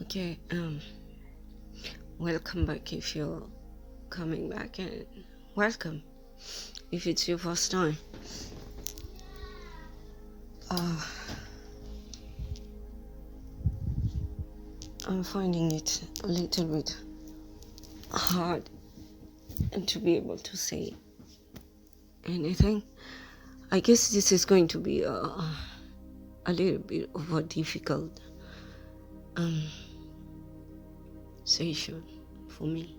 Okay, welcome back if you're coming back, and welcome if it's your first time. I'm finding it a little bit hard to be able to say anything. I guess this is going to be a little bit of a difficult session for me.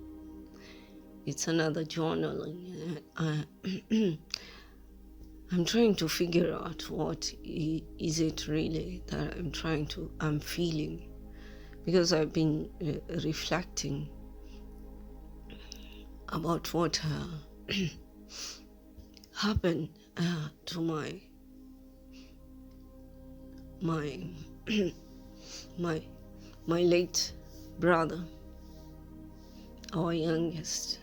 It's another journaling. I'm trying to figure out what is it really that I'm feeling, because I've been reflecting about what happened to my late brother, our youngest.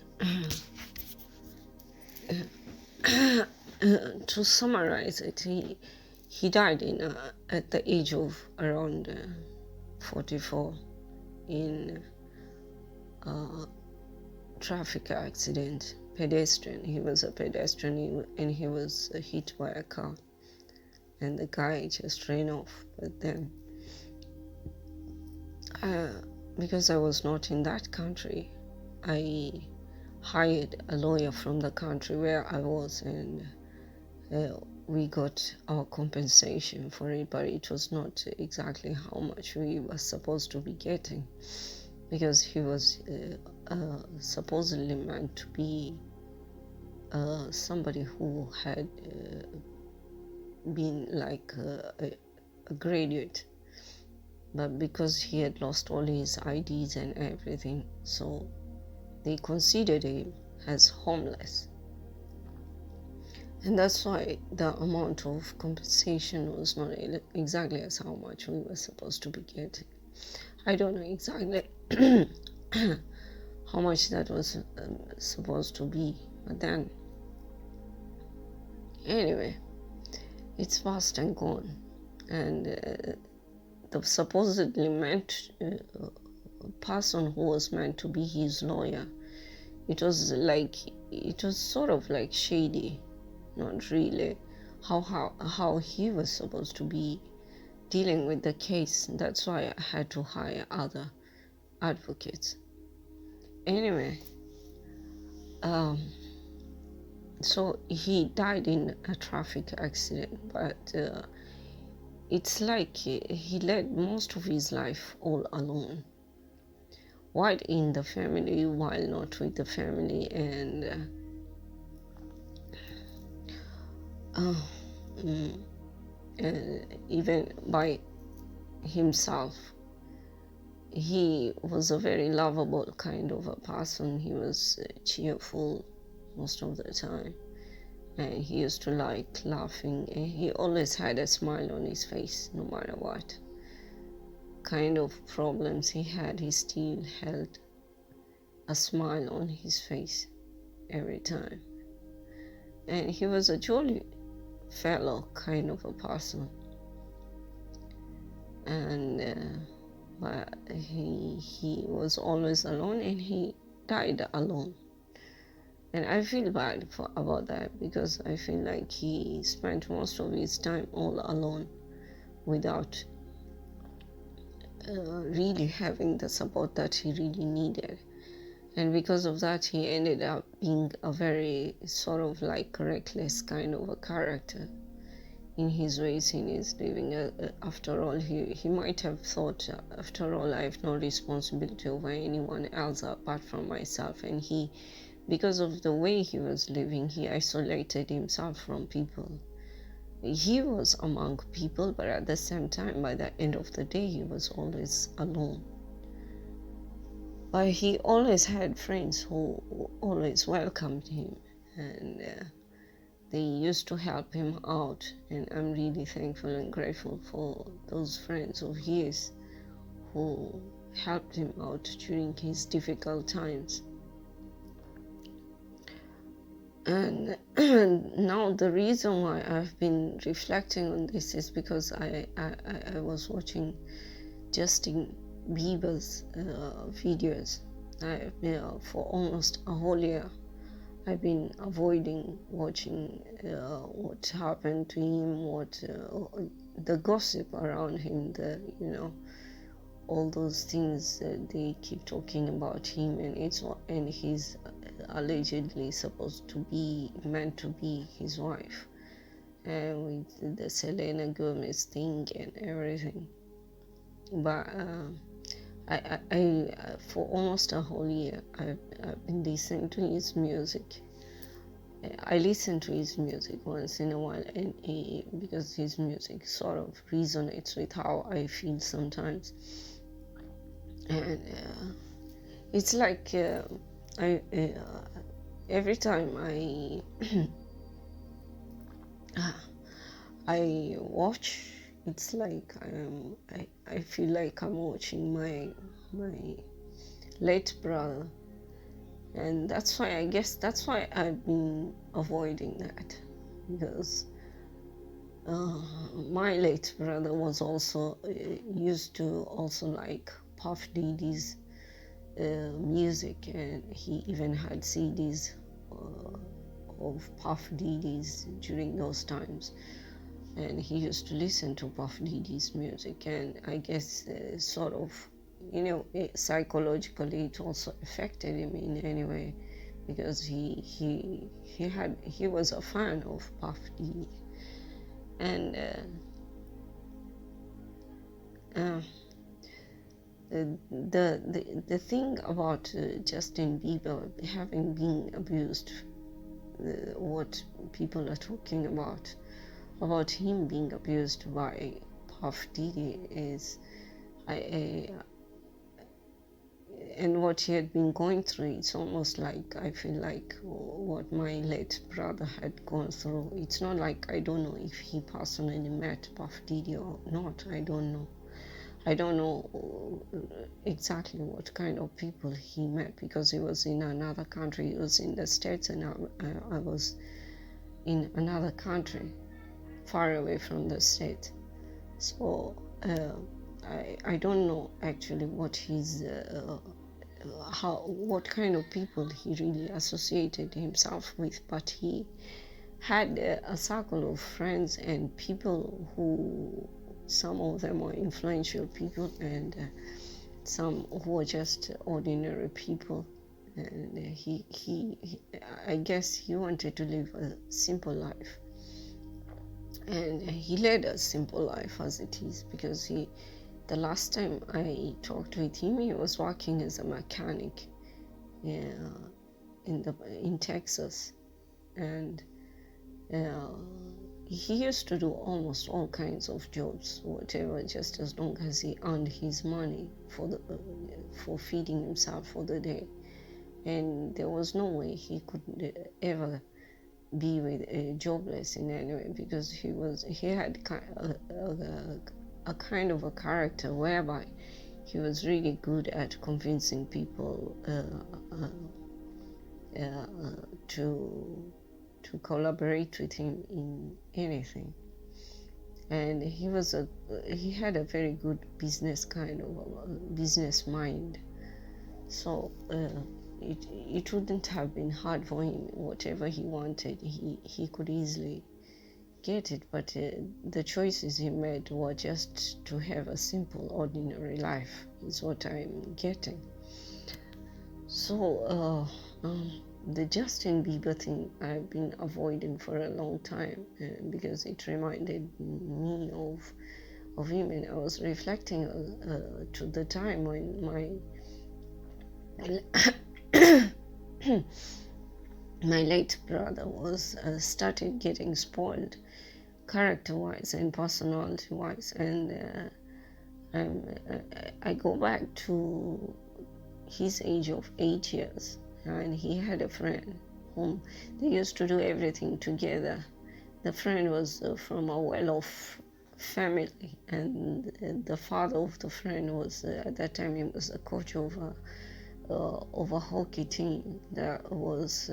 To summarize it, he died at the age of around 44 in a traffic accident. Pedestrian. He was a pedestrian, and he was hit by a car, and the guy just ran off. But then, because I was not in that country, I hired a lawyer from the country where I was, and we got our compensation for it, but it was not exactly how much we were supposed to be getting, because he was supposedly meant to be somebody who had been like a graduate, but because he had lost all his IDs and everything, so they considered him as homeless. And that's why the amount of compensation was not exactly as how much we were supposed to be getting. I don't know exactly how much that was supposed to be, but then, anyway, it's past and gone. And the supposedly meant person who was meant to be his lawyer, it was sort of like shady. Not really how he was supposed to be dealing with the case. That's why I had to hire other advocates. Anyway, so he died in a traffic accident, but it's like he led most of his life all alone, while in the family, while not with the family, and even by himself. He was a very lovable kind of a person. He was cheerful most of the time, and he used to like laughing, and he always had a smile on his face no matter what kind of problems he had. He still held a smile on his face every time, and he was a jolly fellow kind of a person. And but he was always alone, and he died alone. And I feel bad about that, because I feel like he spent most of his time all alone without really having the support that he really needed. And because of that, he ended up being a very sort of like reckless kind of a character in his ways, in his living. After all, he might have thought, after all, I have no responsibility over anyone else apart from myself. And because of the way he was living, he isolated himself from people. He was among people, but at the same time, by the end of the day, he was always alone. But he always had friends who always welcomed him, and they used to help him out. And I'm really thankful and grateful for those friends of his who helped him out during his difficult times. And now the reason why I've been reflecting on this is because I was watching Justin Bieber's videos. For almost a whole year I've been avoiding watching what happened to him, what the gossip around him, all those things they keep talking about him, and he's allegedly supposed to be meant to be his wife, and with the Selena Gomez thing and everything. But I for almost a whole year I've been listening to his music. I listen to his music once in a while, and because his music sort of resonates with how I feel sometimes. And it's like I every time I watch, it's like I feel like I'm watching my late brother, and that's why I've been avoiding that, because my late brother was also used to also like Puff Diddy's music, and he even had CDs of Puff Diddy's during those times, and he used to listen to Puff Diddy's music, and I guess sort of, psychologically it also affected him in any way, because he was a fan of Puff Diddy. And the thing about Justin Bieber having been abused, what people are talking about him being abused by Puff Diddy is, and what he had been going through, it's almost like I feel like what my late brother had gone through. It's not like I don't know if he personally met Puff Diddy or not. I don't know exactly what kind of people he met, because he was in another country. He was in the States, and I was in another country far away from the States. So I don't know actually what his what kind of people he really associated himself with, but he had a circle of friends and people who, some of them were influential people, and some who were just ordinary people. And I guess he wanted to live a simple life, and he led a simple life as it is, because the last time I talked with him, he was working as a mechanic in Texas, and he used to do almost all kinds of jobs, whatever, just as long as he earned his money for feeding himself for the day. And there was no way he could ever be jobless in any way, because he had a kind of a character whereby he was really good at convincing people to collaborate with him in anything. And he had a very good business business mind. So it wouldn't have been hard for him. Whatever he wanted, he could easily get it. But the choices he made were just to have a simple, ordinary life, is what I'm getting. So the Justin Bieber thing I've been avoiding for a long time, because it reminded me of him, and I was reflecting to the time when my late brother was started getting spoiled character-wise and personality-wise, and I go back to his age of 8 years, and he had a friend whom they used to do everything together. The friend was from a well-off family, and the father of the friend was at that time he was a coach of a hockey team that was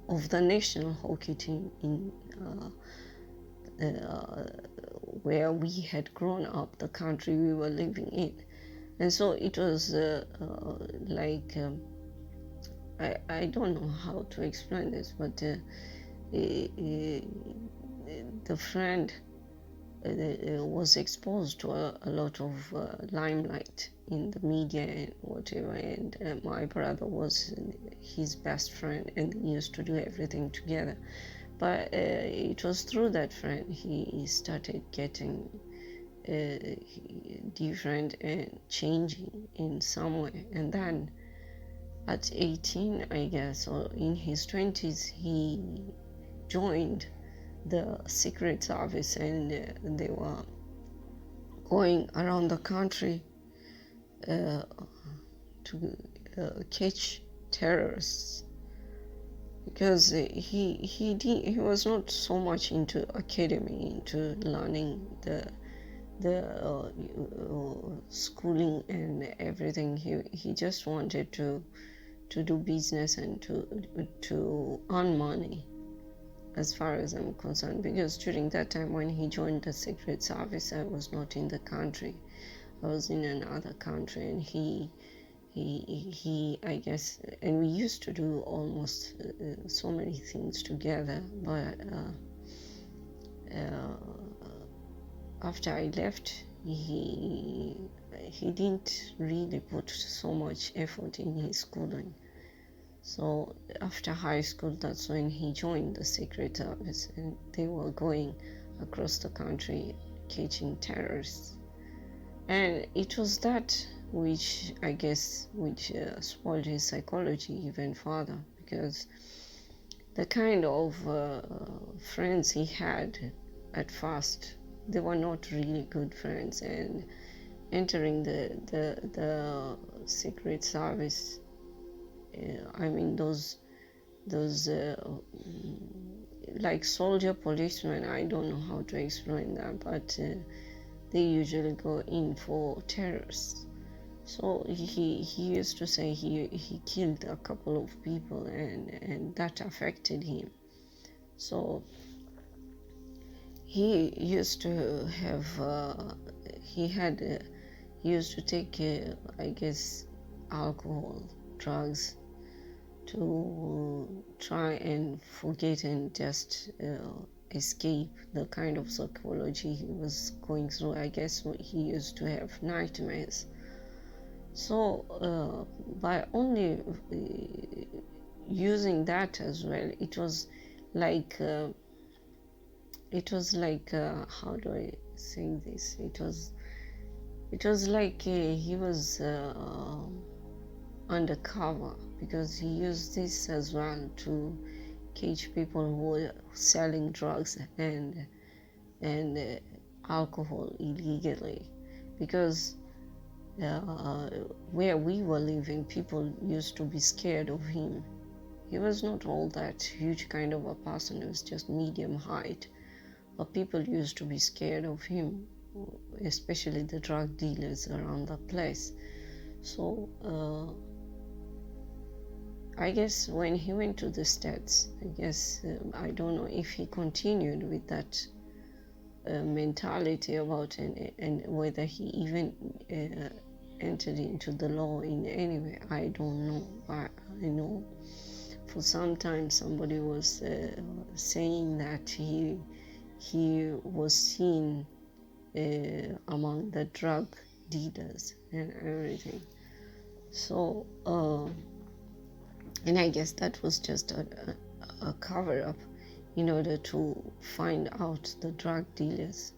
of the national hockey team in where we had grown up, the country we were living in. And so it was like I don't know how to explain this, but the friend was exposed to a lot of limelight in the media and whatever, and my brother was his best friend, and they used to do everything together. But it was through that friend he started getting different and changing in some way. And then at 18, I guess, or in his 20s, he joined the Secret Service, and they were going around the country to catch terrorists, because he was not so much into academy, into learning the schooling and everything. He just wanted to do business and to earn money, as far as I'm concerned, because during that time when he joined the Secret Service, I was not in the country. I was in another country, and he I guess, and we used to do almost so many things together, but after I left, he didn't really put so much effort in his schooling. So after high school, that's when he joined the Secret Service, and they were going across the country catching terrorists. And it was that which, I guess, spoiled his psychology even further, because the kind of friends he had at first, they were not really good friends. And entering the Secret Service, I mean, those like soldier policemen, I don't know how to explain that, but they usually go in for terrorists. So he used to say he killed a couple of people, and that affected him. So he used to have he used to take I guess alcohol, drugs, to try and forget and just escape the kind of psychology he was going through. I guess he used to have nightmares. So by only using that as well, it was like how do I say this? It was like he was undercover, because he used this as well to catch people who were selling drugs and alcohol illegally, because where we were living, people used to be scared of him. He was not all that huge kind of a person, he was just medium height, but people used to be scared of him, especially the drug dealers around the place. So I guess when he went to the States, I guess, I don't know if he continued with that mentality about and whether he even entered into the law in any way. I don't know, but I know for some time somebody was saying that he was seen among the drug dealers and everything. So and I guess that was just a cover-up in order to find out the drug dealers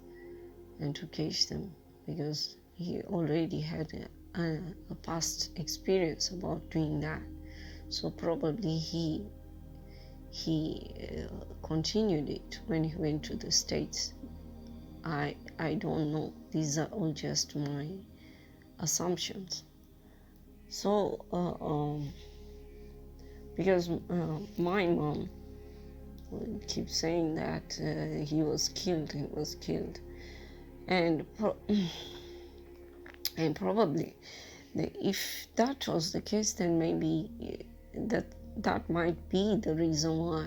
and to catch them, because he already had a past experience about doing that. So probably he continued it when he went to the States. I don't know. These are all just my assumptions. So because my mom keeps saying that he was killed, and and probably if that was the case, then maybe that that might be the reason why.